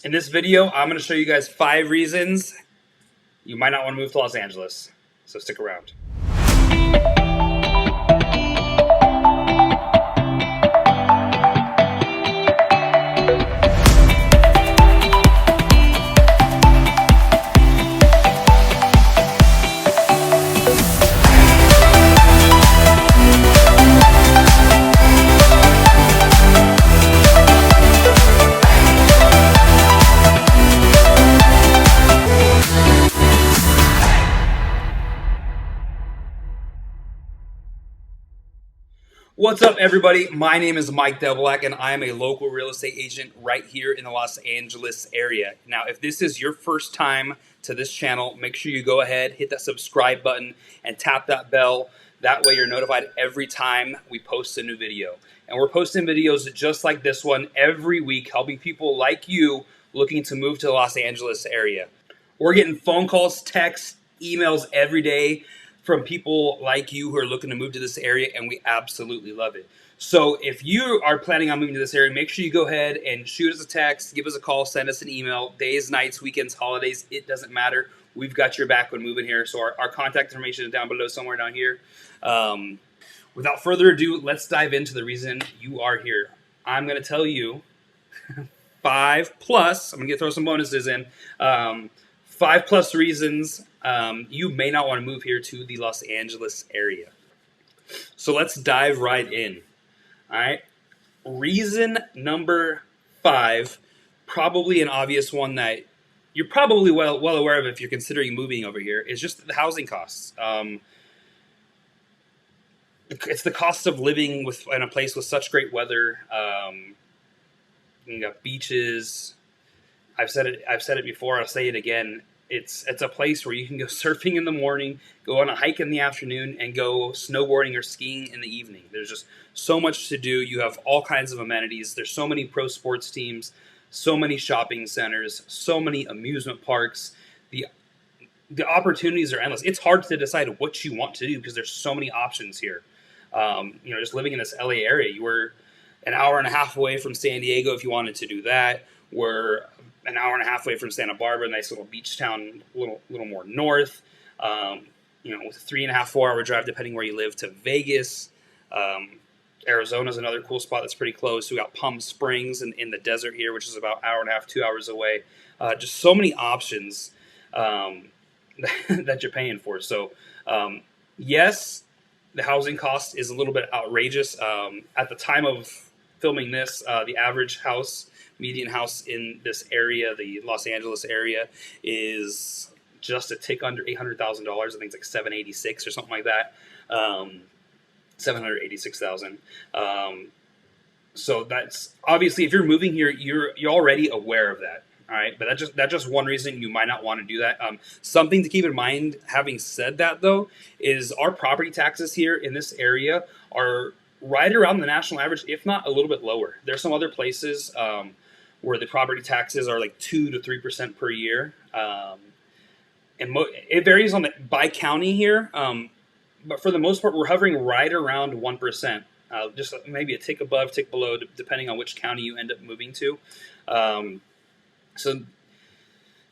In this video, I'm going to show you guys 5 reasons you might not want to move to Los Angeles. So stick around. What's up, everybody? My name is Mike Debelak, and I am a local real estate agent right here in the Los Angeles area. Now, if this is your first time to this channel, make sure you go ahead, hit that subscribe button, and tap that bell. That way you're notified every time we post a new video. And we're posting videos just like this one every week, helping people like you looking to move to the Los Angeles area. We're getting phone calls, texts, emails every day from people like you who are looking to move to this area, and we absolutely love it. So if you are planning on moving to this area, make sure you go ahead and shoot us a text, give us a call, send us an email. Days, nights, weekends, holidays, it doesn't matter. We've got your back when moving here. So our contact information is down below, somewhere down here. Without further ado, let's dive into the reason you are here. I'm going to tell you 5 plus, I'm going to throw some bonuses in, 5 plus reasons you may not want to move here to the Los Angeles area. So let's dive right in. All right. Reason number 5, probably an obvious one that you're probably well aware of if you're considering moving over here, is just the housing costs. It's the cost of living in a place with such great weather. You got beaches. I've said it before. I'll say it again. It's a place where you can go surfing in the morning, go on a hike in the afternoon, and go snowboarding or skiing in the evening. There's just so much to do. You have all kinds of amenities. There's so many pro sports teams, so many shopping centers, so many amusement parks. The opportunities are endless. It's hard to decide what you want to do because there's so many options here. Just living in this LA area, you were an hour and a half away from San Diego if you wanted to do that. We're an hour and a half away from Santa Barbara, a nice little beach town, a little more north. With a 3.5, 4 hour drive, depending where you live, to Vegas. Arizona's another cool spot that's pretty close. We got Palm Springs in the desert here, which is about an hour and a half, 2 hours away. Just so many options that you're paying for. So, yes, the housing cost is a little bit outrageous. At the time of filming this, the average median house in this area, the Los Angeles area, is just a tick under $800,000. I think it's like $786 or something like that. $786,000. So that's obviously, if you're moving here, you're already aware of that. All right, but that's just one reason you might not want to do that. Something to keep in mind, having said that, though, is our property taxes here in this area are right around the national average, if not a little bit lower. There's some other places where the property taxes are like 2 to 3% per year, and it varies by county here. But for the most part, we're hovering right around 1%, just maybe a tick above, tick below, depending on which county you end up moving to. So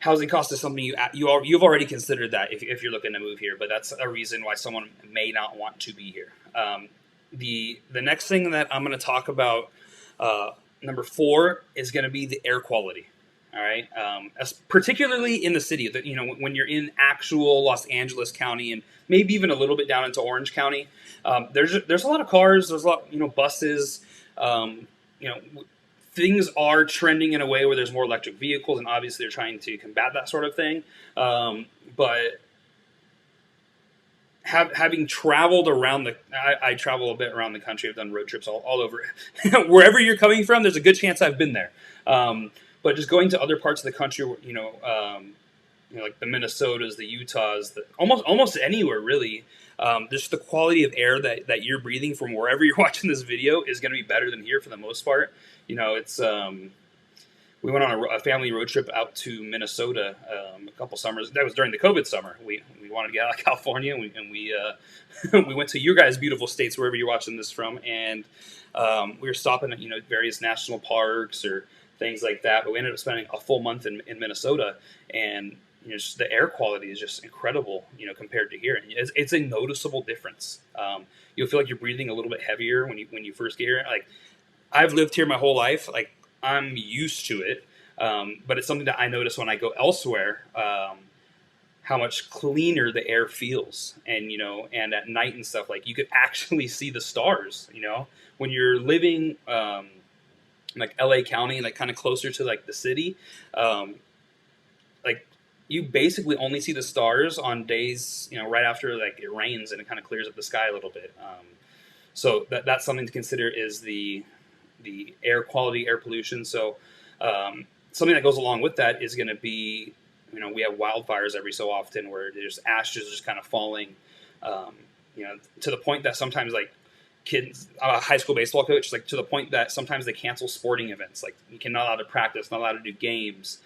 housing cost is something you've already considered that if you're looking to move here, but that's a reason why someone may not want to be here. The next thing that I'm going to talk about, number 4, is going to be the air quality. All right, particularly in the city. That when you're in actual Los Angeles County and maybe even a little bit down into Orange County, there's a lot of cars. There's a lot buses. Things are trending in a way where there's more electric vehicles, and obviously they're trying to combat that sort of thing. But having traveled around I travel a bit around the country. I've done road trips all over. Wherever you're coming from, there's a good chance I've been there. But just going to other parts of the country, like the Minnesotas, the Utahs, almost anywhere really. Just the quality of air that you're breathing from wherever you're watching this video is going to be better than here for the most part. It's we went on a family road trip out to Minnesota a couple summers. That was during the COVID summer. We wanted to get out of California, and we we went to your guys' beautiful states, wherever you're watching this from, and we were stopping at various national parks or things like that. But we ended up spending a full month in Minnesota, and just the air quality is just incredible, compared to here. And it's a noticeable difference. You'll feel like you're breathing a little bit heavier when you first get here. Like, I've lived here my whole life. Like, I'm used to it, but it's something that I notice when I go elsewhere. How much cleaner the air feels, and at night and stuff, like, you could actually see the stars. When you're living like LA County, like kind of closer to like the city, like, you basically only see the stars on days, right after like it rains and it kind of clears up the sky a little bit. So that's something to consider, is the air quality, air pollution. So something that goes along with that is going to be, we have wildfires every so often where there's ashes just kind of falling, to the point that sometimes, like, kids, a high school baseball coach, like, to the point that sometimes they cancel sporting events. Like, you cannot allowed to practice, not allowed to do games.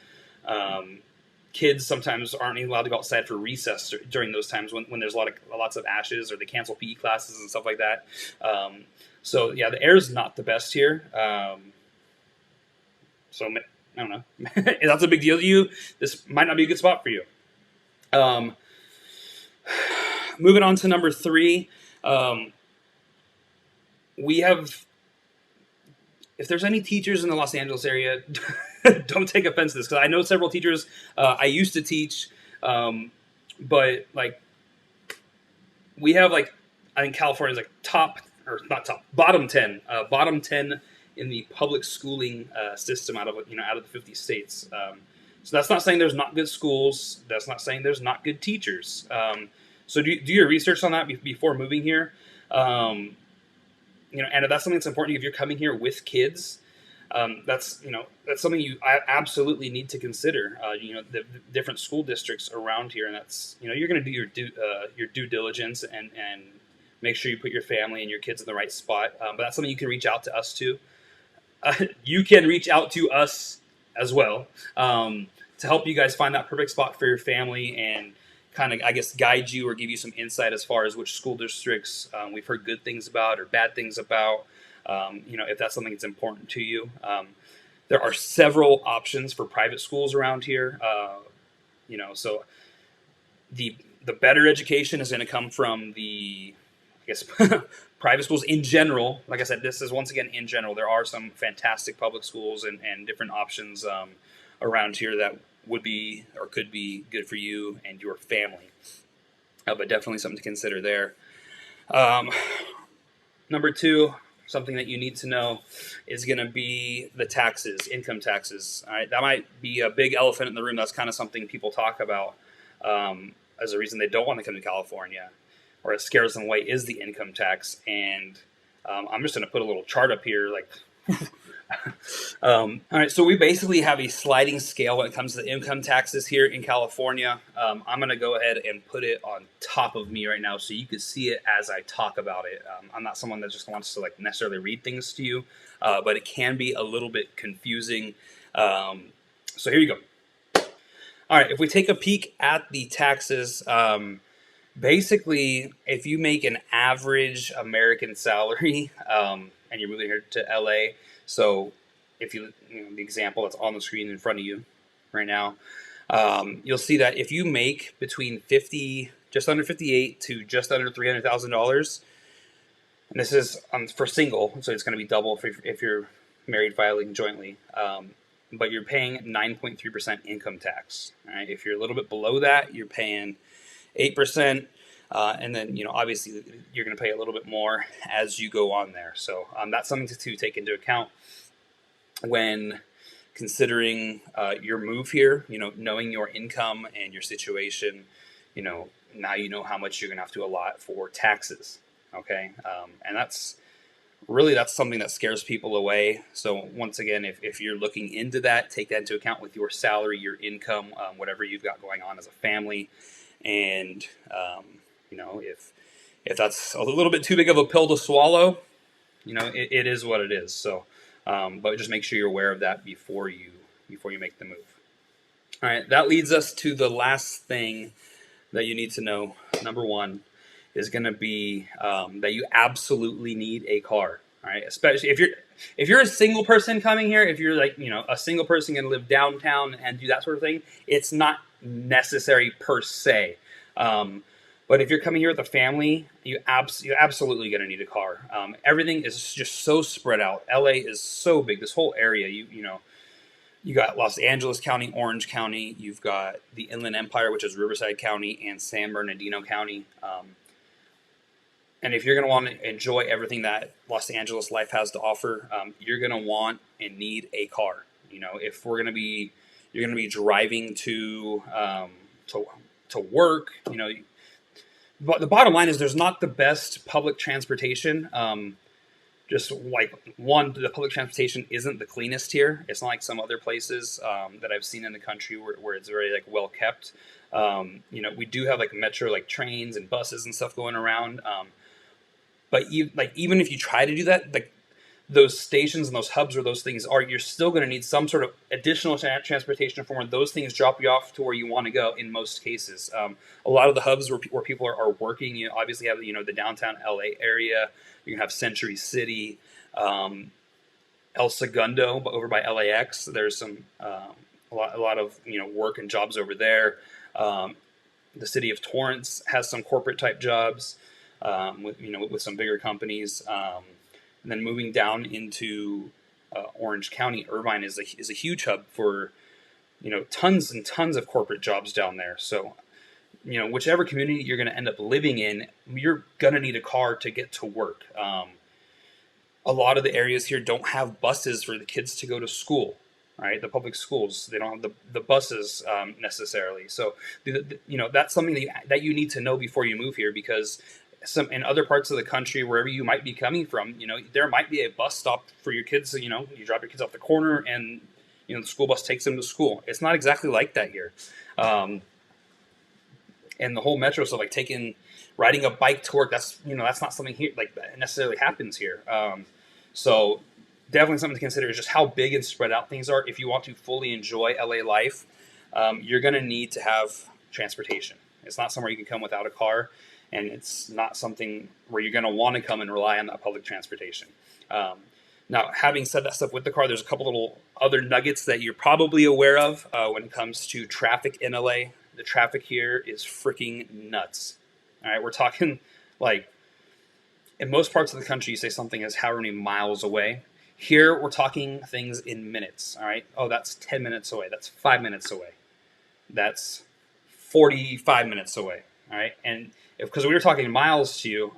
Kids sometimes aren't even allowed to go outside for recess during those times when there's lots of ashes, or they cancel PE classes and stuff like that. So yeah, the air is not the best here. So I don't know. If that's a big deal to you, this might not be a good spot for you. Moving on to number 3, we have, if there's any teachers in the Los Angeles area, don't take offense to this, because I know several teachers. I used to teach, but like, we have, like, I think California is like bottom 10 in the public schooling system out of the 50 states. So that's not saying there's not good schools. That's not saying there's not good teachers. So do your research on that before moving here. And if that's something that's important, if you're coming here with kids, that's something you absolutely need to consider. The different school districts around here, and that's, you're going to do your due diligence and make sure you put your family and your kids in the right spot. But that's something you can reach out to us to. You can reach out to us as well, to help you guys find that perfect spot for your family, and kind of, I guess, guide you or give you some insight as far as which school districts we've heard good things about or bad things about. If that's something that's important to you. There are several options for private schools around here. So the better education is going to come from the, I guess, private schools in general. Like I said, this is, once again, in general. There are some fantastic public schools and different options around here that would be or could be good for you and your family. But definitely something to consider there. Number 2, something that you need to know is going to be the taxes, income taxes. All right, that might be a big elephant in the room. That's kind of something people talk about as a reason they don't want to come to California, or it scares them away, is the income tax. And I'm just going to put a little chart up here, like. All right, so we basically have a sliding scale when it comes to the income taxes here in California. I'm going to go ahead and put it on top of me right now so you can see it as I talk about it. I'm not someone that just wants to, like, necessarily read things to you, but it can be a little bit confusing. So here you go. All right, if we take a peek at the taxes, basically, if you make an average American salary and you're moving here to LA, so if the example that's on the screen in front of you right now, you'll see that if you make between just under 58 to just under $300,000, and this is for single, so it's going to be double if you're married filing jointly, but you're paying 9.3% income tax. All right? If you're a little bit below that, you're paying 8%. And then, obviously you're going to pay a little bit more as you go on there. So that's something to take into account when considering your move here, knowing your income and your situation. Now you know how much you're going to have to allot for taxes. Okay. And that's something that scares people away. So once again, if you're looking into that, take that into account with your salary, your income, whatever you've got going on as a family. And, if that's a little bit too big of a pill to swallow, it is what it is. So, but just make sure you're aware of that before you make the move. All right, that leads us to the last thing that you need to know. Number 1 is going to be that you absolutely need a car. All right, especially if if you're a single person coming here, if you're like, a single person going to live downtown and do that sort of thing, it's not necessary per se. But if you're coming here with a family, you're absolutely going to need a car. Everything is just so spread out. LA is so big. This whole area, you got Los Angeles County, Orange County. You've got the Inland Empire, which is Riverside County, and San Bernardino County. And if you're going to want to enjoy everything that Los Angeles life has to offer, you're going to want and need a car. If you're going to be driving to work. But the bottom line is there's not the best public transportation. Just like the public transportation isn't the cleanest here. It's not like some other places that I've seen in the country where it's very like well kept. We do have like metro, like trains and buses and stuff going around. But even if you try to do that, like those stations and those hubs where those things are, you're still going to need some sort of additional transportation from where those things drop you off to where you want to go. In most cases, a lot of the hubs where people are working, you obviously have the downtown LA area. You can have Century City, El Segundo, over by LAX. There's some a lot of work and jobs over there. The city of Torrance has some corporate type jobs with some bigger companies. And then moving down into Orange County, Irvine is a huge hub for tons and tons of corporate jobs down there. So whichever community you're going to end up living in, you're going to need a car to get to work. A lot of the areas here don't have buses for the kids to go to school. Right, the public schools, they don't have the buses necessarily. So that's something that you need to know before you move here, because in other parts of the country, wherever you might be coming from, there might be a bus stop for your kids. So, you drop your kids off the corner and the school bus takes them to school. It's not exactly like that here. And the whole metro stuff, like riding a bike to work, that's not something here like that necessarily happens here. So definitely something to consider is just how big and spread out things are. If you want to fully enjoy LA life, you're going to need to have transportation. It's not somewhere you can come without a car, and it's not something where you're going to want to come and rely on that public transportation. Now, having said that stuff with the car, there's a couple little other nuggets that you're probably aware of when it comes to traffic in LA. The traffic here is freaking nuts. All right, we're talking like in most parts of the country, you say something is however many miles away. Here, we're talking things in minutes. All right. Oh, that's 10 minutes away. That's 5 minutes away. That's 45 minutes away. All right. And because we were talking miles to you,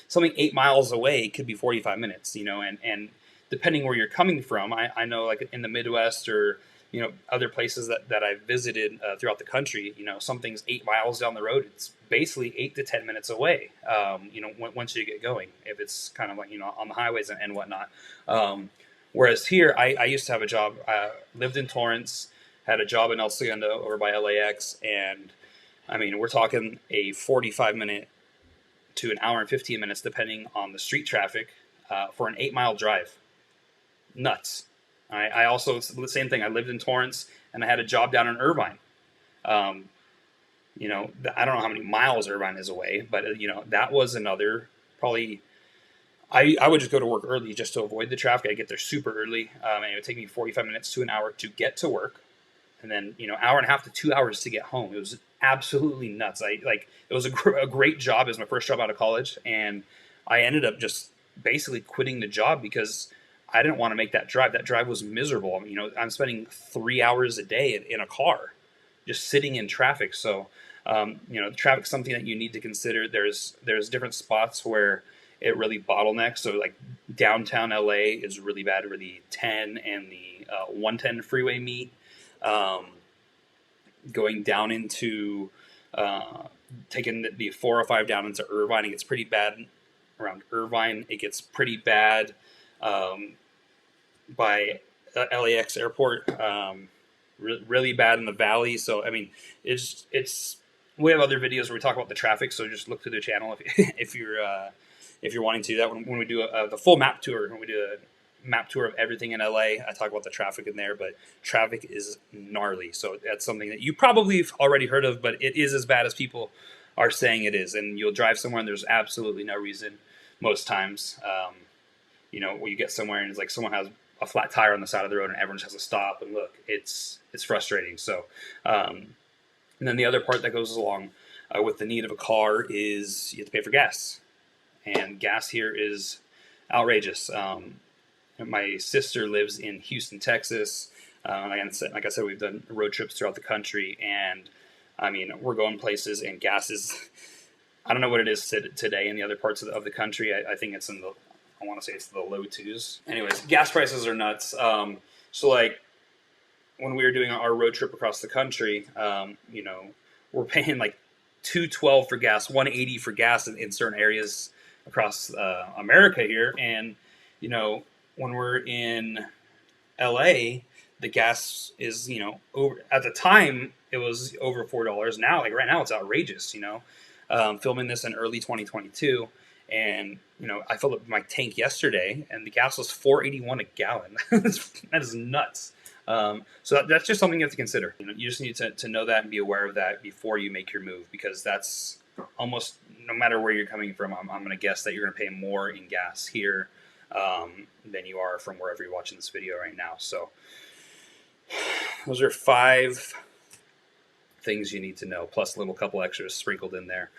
something 8 miles away could be 45 minutes, and depending where you're coming from, I know like in the Midwest or, other places that I've visited throughout the country, something's 8 miles down the road. It's basically 8 to 10 minutes away, once you get going, if it's kind of like, on the highways and whatnot. Whereas here, I used to have a job, lived in Torrance, had a job in El Segundo over by LAX, and I mean, we're talking a 45-minute to an hour and 15 minutes, depending on the street traffic, for an 8-mile drive. Nuts. I also, the same thing, I lived in Torrance, and I had a job down in Irvine. I don't know how many miles Irvine is away, but, that was another probably, I would just go to work early just to avoid the traffic. I'd get there super early, and it would take me 45 minutes to an hour to get to work. And then, hour and a half to 2 hours to get home. It was absolutely nuts. It was a great job. It was my first job out of college. And I ended up just basically quitting the job because I didn't want to make that drive. That drive was miserable. I mean, I'm spending 3 hours a day in a car, just sitting in traffic. So, the traffic's something that you need to consider. There's different spots where it really bottlenecks. So like downtown LA is really bad where the 10 and the 110 freeway meet. Going down into taking the 405 down into Irvine, it gets pretty bad around Irvine. It gets pretty bad by LAX airport, really bad in the valley. So I mean, it's we have other videos where we talk about the traffic, so just look through the channel if you're wanting to do that. When we do the full map tour, when we do a map tour of everything in LA, I talk about the traffic in there, but traffic is gnarly. So that's something that you probably have already heard of, but it is as bad as people are saying it is. And you'll drive somewhere and there's absolutely no reason most times. you know, when you get somewhere and it's like someone has a flat tire on the side of the road and everyone just has to stop and look. It's frustrating. So, and then the other part that goes along with the need of a car is you have to pay for gas, and gas here is outrageous. My sister lives in Houston, Texas. Like I said, we've done road trips throughout the country, and I mean, we're going places, and gas is, I don't know what it is today in the other parts of the country. I think it's I want to say it's the low twos. Anyways, gas prices are nuts. So like when we were doing our road trip across the country, you know, we're paying like $2.12 for gas, $1.80 for gas in certain areas across America here, and you know, when we're in LA, the gas is, you know, over, at the time it was over $4. Now, like right now, it's outrageous. You know, filming this in early 2022, and you know, I filled up my tank yesterday, and the gas was $4.81 a gallon. That is nuts. So that's just something you have to consider. You know, you just need to know that and be aware of that before you make your move, because that's almost, no matter where you're coming from, I'm going to guess that you're going to pay more in gas here than you are from wherever you're watching this video right now. So those are 5 things you need to know, plus a little couple extras sprinkled in there.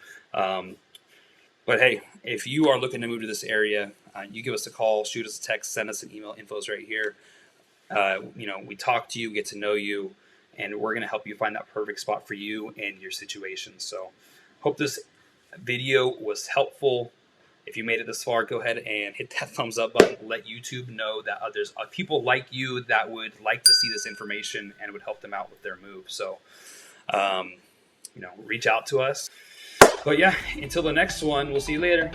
But hey, if you are looking to move to this area, you give us a call, shoot us a text, send us an email. Info's right here. You know, we talk to you, get to know you, and we're going to help you find that perfect spot for you and your situation. So hope this video was helpful. If you made it this far, go ahead and hit that thumbs up button. Let YouTube know that there's people like you that would like to see this information and would help them out with their move. So, you know, reach out to us. But yeah, until the next one, we'll see you later.